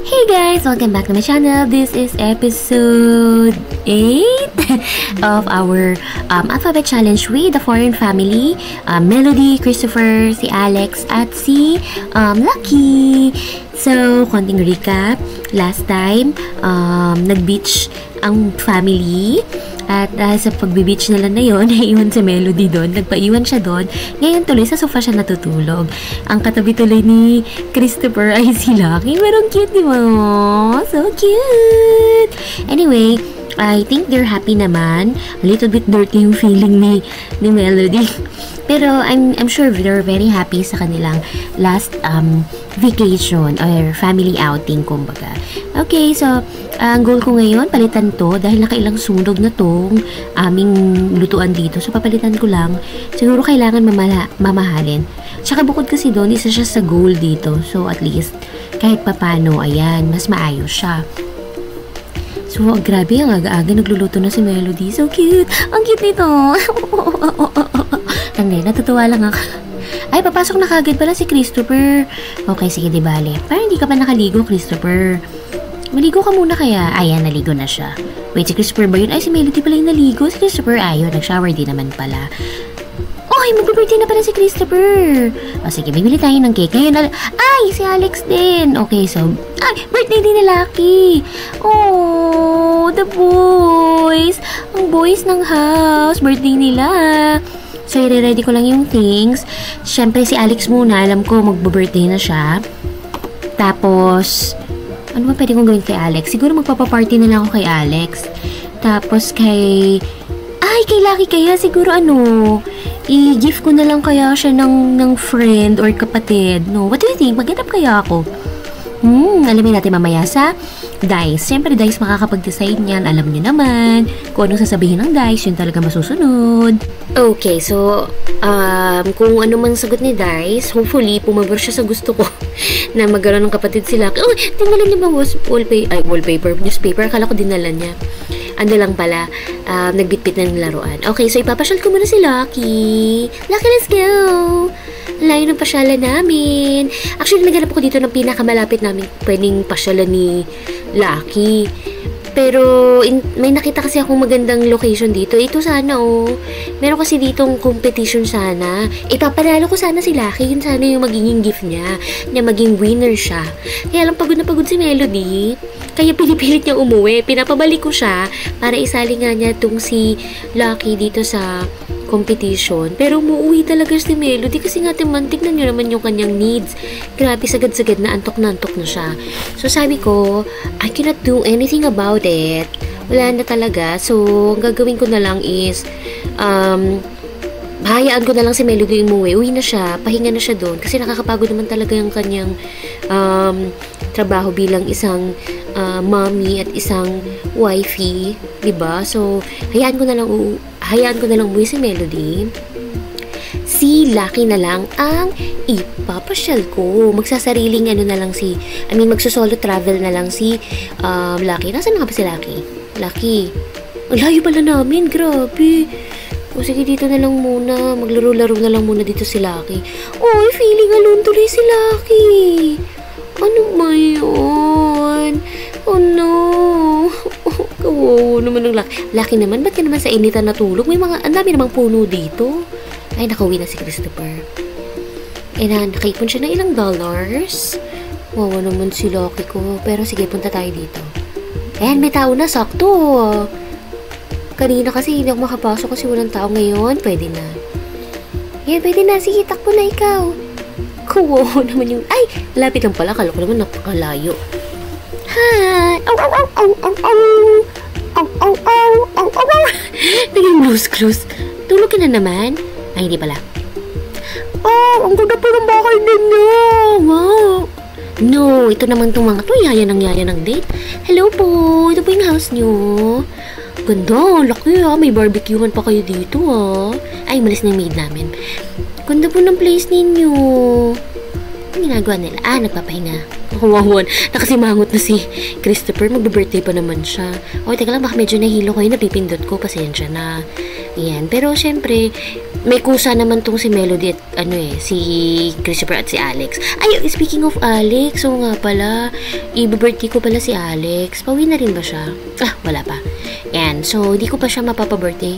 Hey guys! Welcome back to my channel. This is episode 8 of our alphabet challenge with the foreign family. Melody, Christopher, si Alex, at si Lucky. So, konting recap. Last time, nag-beach ang family. At sa pagbe-beach nila na yun, naiwan si Melody doon. Nagpaiwan siya doon. Ngayon tuloy, sa sofa siya natutulog. Ang katabi tuloy ni Christopher ay si Lucky. Pero cute, di ba? So cute! Anyway, I think they're happy naman. A little bit dirty yung feeling ni Melody. Pero I'm sure they're very happy sa kanilang last vacation or family outing, kumbaga. Okay, so ang goal ko ngayon, palitan to dahil nakailang sunog na tong aming lutuan dito. So papalitan ko lang. Siguro kailangan mamahalin. Tsaka bukod kasi doon, isa siya sa goal dito. So at least kahit papano, ayan, mas maayos siya. So, grabe, ang aga-aga nagluluto na si Melody. So cute! Ang cute nito! Hindi, natutuwa lang ako. Ay, papasok na kagad pala si Christopher. Okay, sige, di bale. Parang hindi ka pa nakaligo, Christopher. Maligo ka muna kaya. Ayan, naligo na siya. Wait, si Christopher ba yun? Ay, si Melody pala yung naligo. Si Christopher, ayun, nag-shower din naman pala. Ay, mag-birthday na pala si Christopher. O, sige, bibili tayo ng cake. Ngayon, ay, si Alex din. Okay, so, ay, birthday din ni Lucky. Oh, the boys. Ang boys ng house. Birthday nila. So, i-ready ko lang yung things. Siyempre, si Alex muna. Alam ko, mag-birthday na siya. Tapos, ano ba pwede kong gawin kay Alex? Siguro magpapaparty na lang ako kay Alex. Tapos, kay Lucky kaya. Siguro, i-gift ko na lang kaya siya ng friend or kapatid. No, what do you think? Maghanap kaya ako? Alamin natin mamaya sa dice. Siyempre, dice makakapag-decide niyan. Alam niyo naman kung anong sasabihin ng dice, yun talaga masusunod. Okay, so, kung ano man sagot ni dice, hopefully, pumabor siya sa gusto ko na magkaroon ng kapatid sila. Oh, tingnan niyo ba wallpaper, newspaper. Akala ko dinala niya. Ano lang pala, nagbitbit ng laruan. Okay, so ipapasyal ko muna si Lucky. Lucky, let's go! Layo ng pasyalan namin. Actually, naghanap ako dito ng pinakamalapit namin pwedeng pasyalan ni Lucky. Pero, may nakita kasi akong magandang location dito. Ito sana, meron kasi ditong competition sana. Ipapanalo ko sana si Lucky. Yun sana yung magiging gift niya. Na maging winner siya. Kaya lang pagod na pagod si Melody. Kaya pinipilit niya umuwi. Pinapabalik ko siya para isali nga niya itong si Lucky dito sa competition. Pero umuwi talaga si Melody kasi nga tignan nyo naman yung kanyang needs. Grabe, sagad-sagad na antok na siya. So sabi ko, I cannot do anything about it. Wala na talaga. So, ang gagawin ko na lang is, hayaan ko na lang si Melody umuwi. Uwi na siya. Pahinga na siya doon. Kasi nakakapagod naman talaga yung kanyang trabaho bilang isang mommy at isang wifey, 'di ba? So, hayaan ko na lang umuwi si Melody. Si Lucky na lang ang ipapasyal ko. Magsasariling magsosolo travel na lang si Lucky. Nasaan na nga ba si Lucky? Lucky. Ang layo pala namin, grabe. O sige, dito na lang muna. Maglaro-laro na lang muna dito si Lucky. Oy, feeling alone tuloy si Lucky. Ano ba yun? Oh no. Kawawa naman ng Lucky. Lucky naman, ba't ka naman sa initan natulog? Ang dami namang puno dito. Ay, nakauwi na si Christopher. Nakaipon siya ng ilang dollars. Wawa naman si Lucky ko. Pero sige, punta tayo dito. Ayan, may tao na, sakto. Kanina kasi hindi ako makapasok kasi walang tao ngayon. Pwede na. Yan, pwede na. Sige, takbo na ikaw. Kawawa naman yung... Ay, lapit lang pala. Kala ko naman napakalayo. Hi! Ow, ow, ow, ow, ow, ow! Ow, ow, ow, ow, ow, ow! Naging close. Tulog ka na naman? Ay, hindi pala. Oh, ang ganda po ng bahay ninyo! Wow! No, ito naman itong mga to. Yaya ng date. Hello po! Ito po yung house nyo. Ganda, laki may barbecuehan pa kayo dito Ay, malis na yung maid namin. Ganda po ng place ninyo. Ang ginagawa nila? Nagpapahinga. Kawawan. Nakasimangot na si Christopher. Mag-birthday pa naman siya. Teka lang, baka medyo nahilo ko yung napipindot ko. Pasensya na. Yan. Pero, syempre, may kusa naman tong si Melody at si Christopher at si Alex. Ay, speaking of Alex, so nga pala, i-birthday ko pala si Alex. Pauwi na rin ba siya? Ah, wala pa. Yan. So, di ko pa siya mapapa-birthday.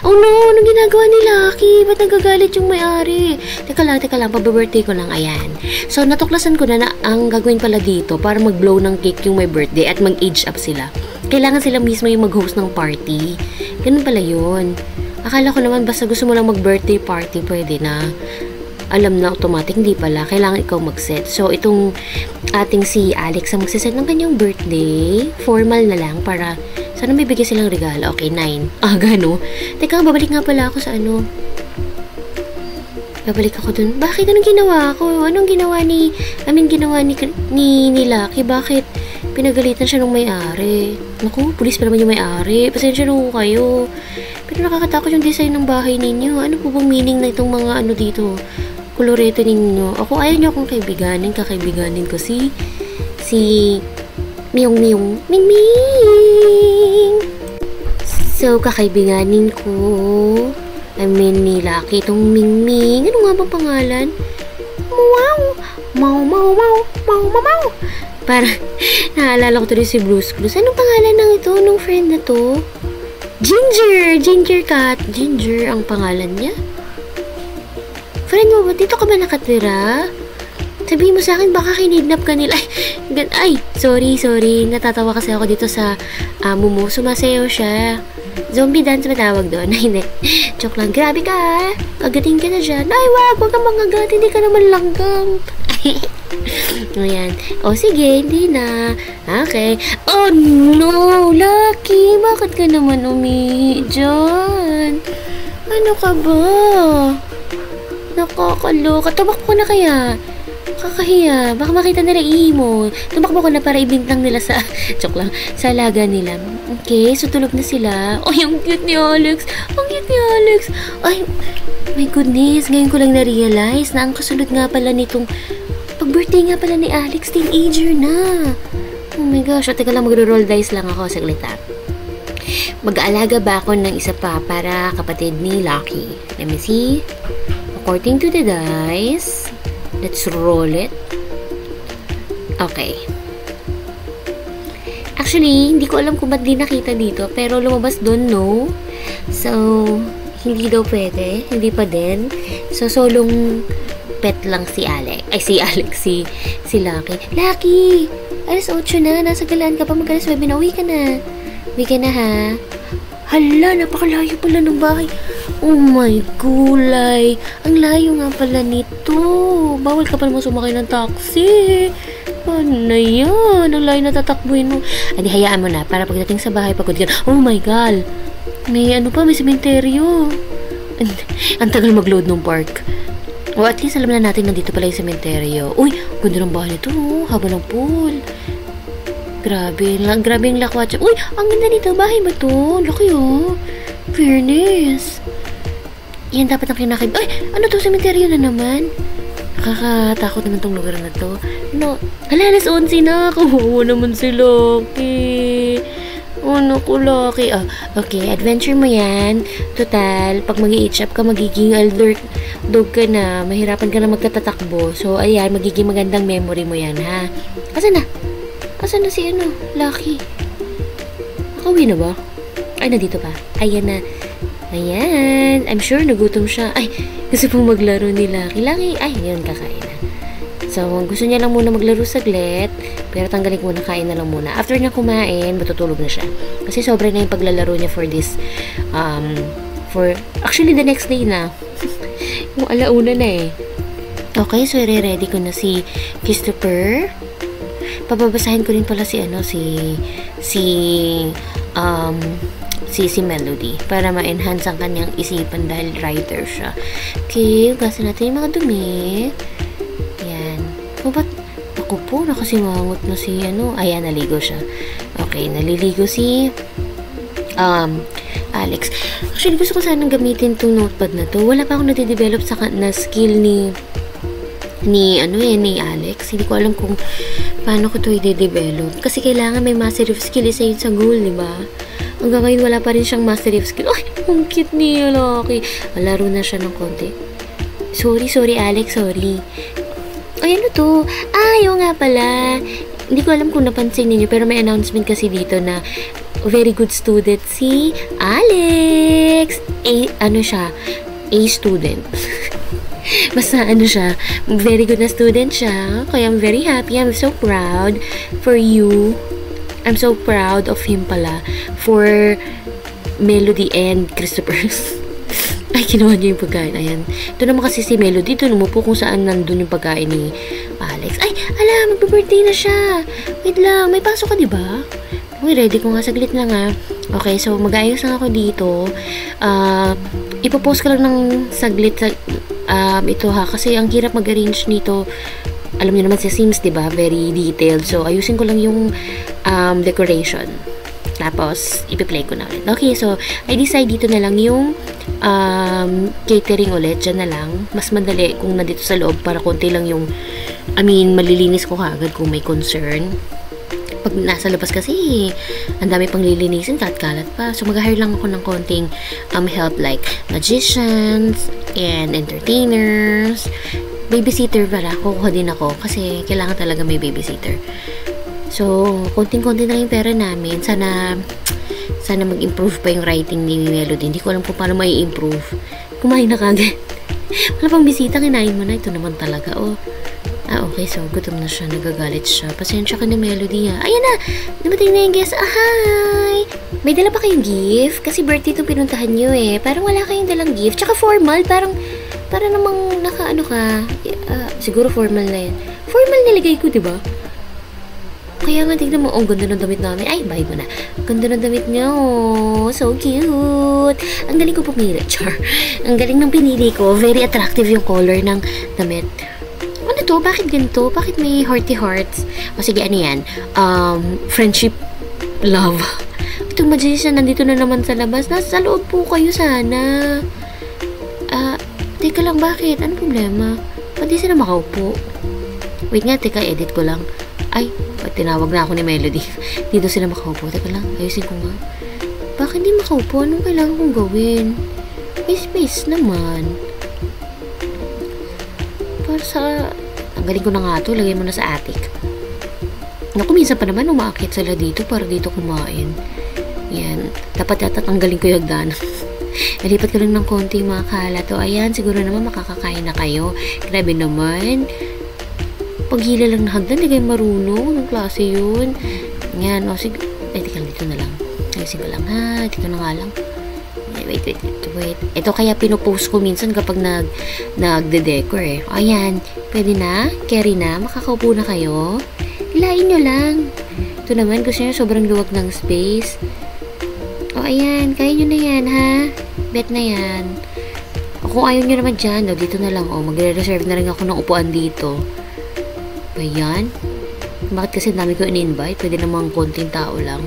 Oh no, anong ginagawa ni Lucky? Ba't nagagalit yung may-ari? Teka lang, papa-birthday ko lang, ayan. So, natuklasan ko na ang gagawin pala dito para mag-blow ng cake yung may birthday at mag-age up sila. Kailangan sila mismo yung mag-host ng party. Ganun pala yun. Akala ko naman basta gusto mo lang mag-birthday party, pwede na. Alam na automatic, hindi pala. Kailangan ikaw mag-set. So, itong ating si Alex ang magsiset ng kanyang birthday. Formal na lang para sana may bigay silang regalo. Okay, 9. Ah, gano? Teka, babalik nga pala ako sa Babalik ako dun. Bakit? Anong ginawa ko? Anong ginawa ni Lucky? Bakit pinagalitan siya ng may-ari? Naku, pulis pa naman yung may-ari. Pasensya na ko kayo. Pero nakakatakot yung design ng bahay ninyo. Ano po bang meaning na itong mga dito? Koloreto ninyo. Ako, ayaw nyo akong kaibiganin. Kakaibiganin ko si Ming. So, kakaibiganin ko. Ni Lucky itong Ming. Ano nga bang pangalan? Mau. Para, naalala ko tuloy si Blues Clues. Anong pangalan ng ito? Nung friend na to? Ginger Cat. Ginger ang pangalan niya. Friend mo ba? Dito ka ba nakatira? Sabihin mo sa akin, baka kinidnap ka nila. Ay, sorry. Natatawa kasi ako dito sa amo mo. Sumasayaw siya. Zombie dance ba tawag doon? Ay, hindi. Joke lang. Grabe ka. Agatin ka na dyan. Ay, wag kang mangagat. Hindi ka naman langgam. Ayan. O, sige. Hindi na. Okay. Oh, no. Lucky. Bakit ka naman dyan? Ano ka ba? Nakakaloka. Tumakbo na kaya. Kakahiya. Baka makita nila mo. Tumakbo ko na para ibintang nila sa joke lang, sa alaga nila. Okay, so tulog na sila. Ay, ang cute ni Alex. Ay, my goodness. Ngayon ko lang na-realize na ang kasunod nga pala nitong pag-birthday nga pala ni Alex, teenager na. Oh my gosh. O, teka lang, magro-roll dice lang ako. Saglit ha. Mag-aalaga ba ako ng isa pa para kapatid ni Lucky? Let me see. According to the dice, let's roll it. Okay. Actually, hindi ko alam kung ba't di nakita dito. Pero lumabas doon, no? So, hindi daw pwede. Hindi pa din. So, solong pet lang si Alex. Ay, si Lucky. Lucky! Alas 8 na. Nasa galaan ka pa. Mag-alas 9 na. Uwi ka na, ha? Hala, napakalayo pala ng bahay. Oh my gulay. Ang layo nga pala nito. Bawal ka pa naman sumakay ng taxi. Ano na yan? Ang layo na tatakbuhin mo. Adi, hayaan mo na. Para pagdating sa bahay, pagod ka. Oh my God. May sementeryo. Ang tagal mag-load ng park. O at least alam na natin nandito pala yung sementeryo. Uy, ganda ng bahay nito. Haba ng pool. Grabe yung lakwatsa. Uy, ang ganda nito. Bahay ba to? Laki fairness. Yan dapat ang kinakib. Ay, ano to? Sementeryo na naman. Nakakatakot naman tong lugar na to. Hala, alas 11 na. Kawawa naman si Lucky. Naku, Lucky. Okay, adventure mo yan. Total, pag mag-i-age up ka, magiging alert dog ka na. Mahirapan ka na magtatatakbo. So, ayan, magiging magandang memory mo yan, ha? Asan na si Lucky? Nakauwi na ba? Ay, nandito pa. Ayan na. Ayan. I'm sure nagutom siya. Ay, gusto pong maglaro ni Lucky. Ay, yun, kakain na. So, gusto niya lang muna maglaro saglit. Pero tanggalin ko muna, kain na lang muna. After niya kumain, matutulog na siya. Kasi sobra na yung paglalaro niya for this, actually, the next day na. Yung alauna na eh. Okay, so ready ko na si Christopher. Pababasahin ko rin pala si Melody para ma-enhance ang kanyang isipan dahil writer siya. Okay, ugasan natin yung mga dumi. Yan. Ba't ako po, nakasimangot na si ayan, naligo siya. Okay, naliligo si Alex. Actually, gusto ko sanang gamitin tong notepad na to. Wala pa akong nade-develop na skill ni Alex. Hindi ko alam kung paano ko to i-develop. Kasi kailangan may mastery of skill. Isa yun sa goal, di ba? Hanggang ngayon, wala pa rin siyang mastery of skill. Ay, Ang cute niya, Loki. Laro na siya ng konti. Sorry, Alex, sorry. Ay, ano to? Ayaw nga pala. Hindi ko alam kung napansin ninyo, pero may announcement kasi dito na very good student si Alex. Ano siya? A student. Basta ano siya, very good na student siya. Kaya I'm very happy. I'm so proud for you. I'm so proud of him pala for Melody and Christopher. Ay, kinuha niya yung pagkain. Ayan. Ito naman kasi si Melody. Ito naman po kung saan nandun yung pagkain ni Alex. Ay, ala, magpa-birthday na siya. Wait lang, may pasok ka, diba? Uy, ready ko nga. Saglit lang nga. Okay, so mag-ayos lang ako dito. Ipopost ko lang ng saglit ito ha. Kasi ang hirap mag-arrange nito. Alam niyo naman sa Sims, diba? Very detailed. So, ayusin ko lang yung decoration. Tapos, ipi-play ko na ulit. Okay, so, I decide dito na lang yung catering ulit. Diyan na lang. Mas madali kung nandito sa loob para konti lang yung, malilinis ko kaagad kung may concern. Pag nasa labas kasi, ang dami pang lilinisin, kalat pa. So, mag-hire lang ako ng konting help like magicians and entertainers. Babysitter pala. Kukuha din ako kasi kailangan talaga may babysitter. So, konting-konti na yung pera namin. Sana mag-improve pa yung writing ni Melody. Hindi ko alam kung paano may improve. Kumain na kagad. Wala pang bisita, kinain mo na. Ito naman talaga, oh. Okay. So, gutom na siya. Nagagalit siya. Pasensya ka na, Melody, ha. Ayan na! Dumating na yung guest. Hi! May dala pa kayong gift? Kasi birthday itong pinuntahan nyo, eh. Parang wala kayong dalang gift. Tsaka formal. Para namang naka-ano ka. Siguro formal na yan. Formal nilagay ko, diba? Kaya nga, tignan mo, ganda ng damit namin. Ay, buy mo na. Ganda ng damit niya, oh. So cute. Ang galing ko pumili, char. Ang galing ng pinili ko. Very attractive yung color ng damit. Ano to? Bakit ganito? Bakit may hearty hearts? O sige, ano yan? Friendship, love. Itong magician, nandito na naman sa labas. Nasa loob po kayo sana. Teka lang, bakit? Ano problema? Pwede sila makaupo. Wait nga, teka, edit ko lang. Ay, tinawag na ako ni Melody. Dito sila makaupo. Teka lang, ayusin ko nga. Bakit di makaupo? Anong kailangan kong gawin? May space naman. Para sa... Tanggalin ko na nga ito. Lagay mo na sa attic. Naku, minsan pa naman umaakit sila dito para dito kumain. Yan. Dapat yata tanggalin ko yung hagdan. Nalipat ko lang ng konti mga kalat. O, ayan, siguro naman makakakain na kayo. Grabe naman. Paghila lang na hagdan, hindi kayo marunong. Anong klase yun? Yan, o sige. Teka lang, dito na lang. Ayusin ko lang, ha? Dito na nga lang. Wait. Ito kaya pinopost ko minsan kapag nagde-decor eh. O, ayan. Pwede na? Carry na? Makakaupo na kayo? Hilain nyo lang. Ito naman, gusto nyo sobrang luwag ng space. O, ayan. Kaya nyo na yan, ha? Bet na yan. O, kung ayaw nyo naman dyan, o, dito na lang. O, magre-reserve na rin ako ng upuan dito. Ayan. Bakit kasi dami ko in-invite? Pwede namang konting tao lang.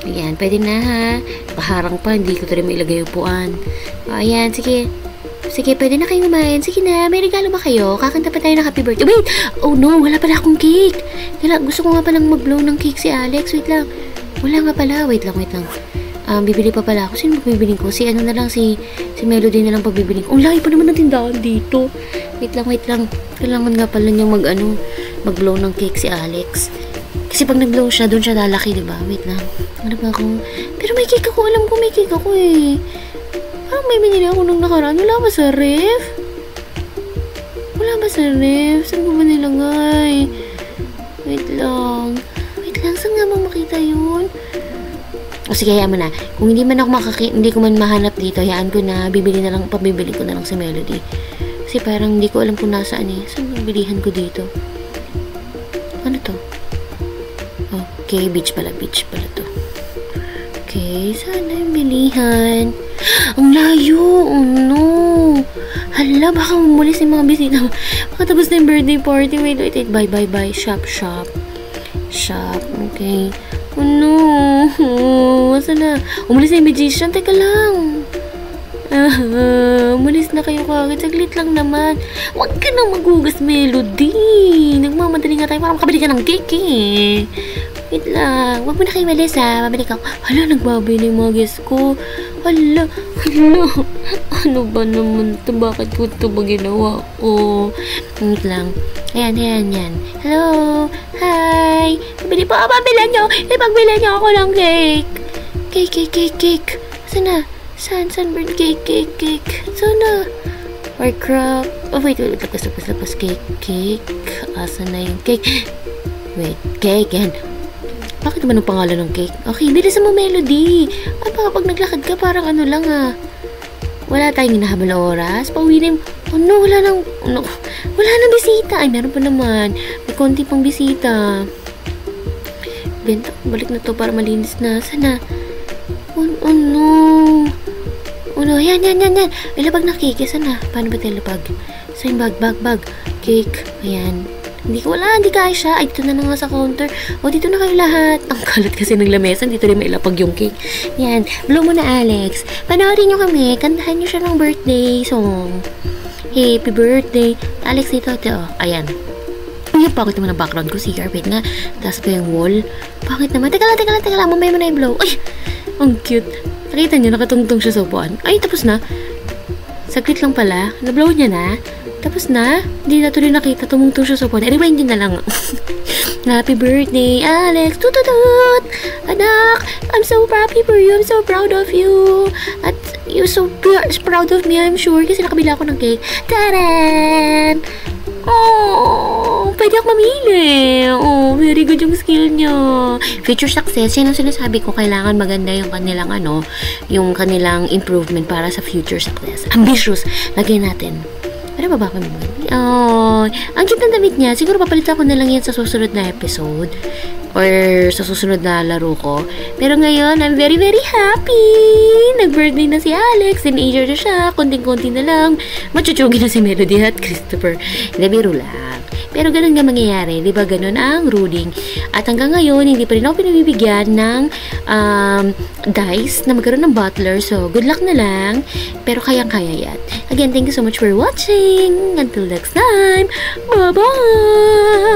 Ayan. Pwede na ha. Paharang pa. Hindi ko rin mailagay upuan. Ayan. Sige. Sige. Pwede na kayo kumain. Sige na. May regalo ba kayo? Kakanta pa tayo ng happy birthday. Wait! Oh no. Wala pala akong cake. Gusto ko nga palang mag-blow ng cake si Alex. Wait lang. Wala nga pala. Wait lang. Bibili pa pala ako. Sino magbibiling ko? Si Melody na lang pagbibiling ko. Layo pa naman ng tindahan dito. Wait lang. Kailangan nga pala niyang mag-blow ng cake si Alex. Kasi pag nag-blow siya, doon siya lalaki, diba? Wait lang. Ano ba ako? Pero may cake ako. Alam ko may cake ako eh. Parang may binili ako nung nakaraan. Wala ba sa ref? Saan ko ba nilagay? Wait lang. Saan nga ba makita yun? O sige, hayaan mo na. Kung hindi ko man mahanap dito, hayaan ko na, pabibili ko na lang sa Melody. Kasi parang hindi ko alam kung nasaan eh. Saan ang bilihan ko dito? Ano to? Okay, beach pala to. Okay, saan na yung bilihan? Ang layo! Oh no! Hala, baka umulis yung mga bisita. Baka tapos na yung birthday party. Wait. Bye. Shop. Okay. Oh no! Saan na? Umulis na yung magician. Teka lang. Umalis na kayo kagad. Saglit lang naman. Huwag ka nang maghugas, Melody. Nagmamadali nga tayo para makabili ka ng cake eh. Wait lang. Huwag mo na kayo malis ha. Mabalik ako. Hala, nagbabay na yung mga guests ko. Hala, hala. Ano ba naman to? Bakit ko ito ba ginawa ko? Wait lang. Ayan, yan. Hello? Hi? Pabili po ako, pabilan nyo. Ipagbilan nyo ako ng cake. Cake. Saan na? Saan bird cake? Saan na? Or crap. Oh, wait. Tapos cake. Asan na yung cake? Wait, cake. Yan. Bakit naman ang pangalan ng cake? Okay, bilisan mo, Melody. Ay, baka pag naglakad ka, parang ano lang wala tayong hinahabol na oras. Pauwi na yung... Oh no, wala nang bisita. Ay, meron pa naman. May konti pang bisita. Benta, balik na to para malinis na. Sana. Oh no. Oh no, yan. Ilabag na cake. Sana. Paano ba tayo labag? So, yung bag. Cake. Ayan. Hindi kaya siya. Ay, dito na nga sa counter. O, dito na kayo lahat. Ang kalat kasi ng lamesa. Dito rin mailapag yung cake. Yan. Blow mo na, Alex. Panoorin nyo kami. Kantahan nyo siya ng birthday song. Happy birthday. Alex, dito. Ayan. Ay, bakit naman ang background ko? CR, wait nga. Taas pa yung wall. Bakit naman? Teka lang. Mamaya mo na i-blow. Ay, ang cute. Nakita nyo, nakatungtong siya sa upuan. Ay, tapos na. Saglit lang pala. Na-blow niya na. Tapos na, hindi na tuloy nakita, tumungtong siya sa phone. Rewind din na lang. Happy birthday, Alex! Tututut! Anak, I'm so happy for you. I'm so proud of you. At you're so proud of me, I'm sure. Kasi nakabila ako ng cake. Taran! Oh, pwede ako mamili. Oh, very good yung skill niya. Future success, yan ang sinasabi ko. Kailangan maganda yung kanilang yung kanilang improvement para sa future success. Ambitious. Lagyan natin. Ano ba ako naman? Oh, ang cute ng damit niya. Siguro papalitan ko na lang yan sa susunod na episode. Or sa susunod na laro ko. Pero ngayon, I'm very, very happy. Nag-birthday na si Alex. Teenager na siya. Konting-konti na lang. Machuchugi na si Melody at Christopher. Hindi, biro lang. Pero ganun nga mangyayari. Di ba ganun ang ruling. At hanggang ngayon, hindi pa rin ako pinabibigyan ng dice na magkaroon ng butler. So, good luck na lang. Pero kayang-kaya yan. Again, thank you so much for watching. Until next time. Bye-bye!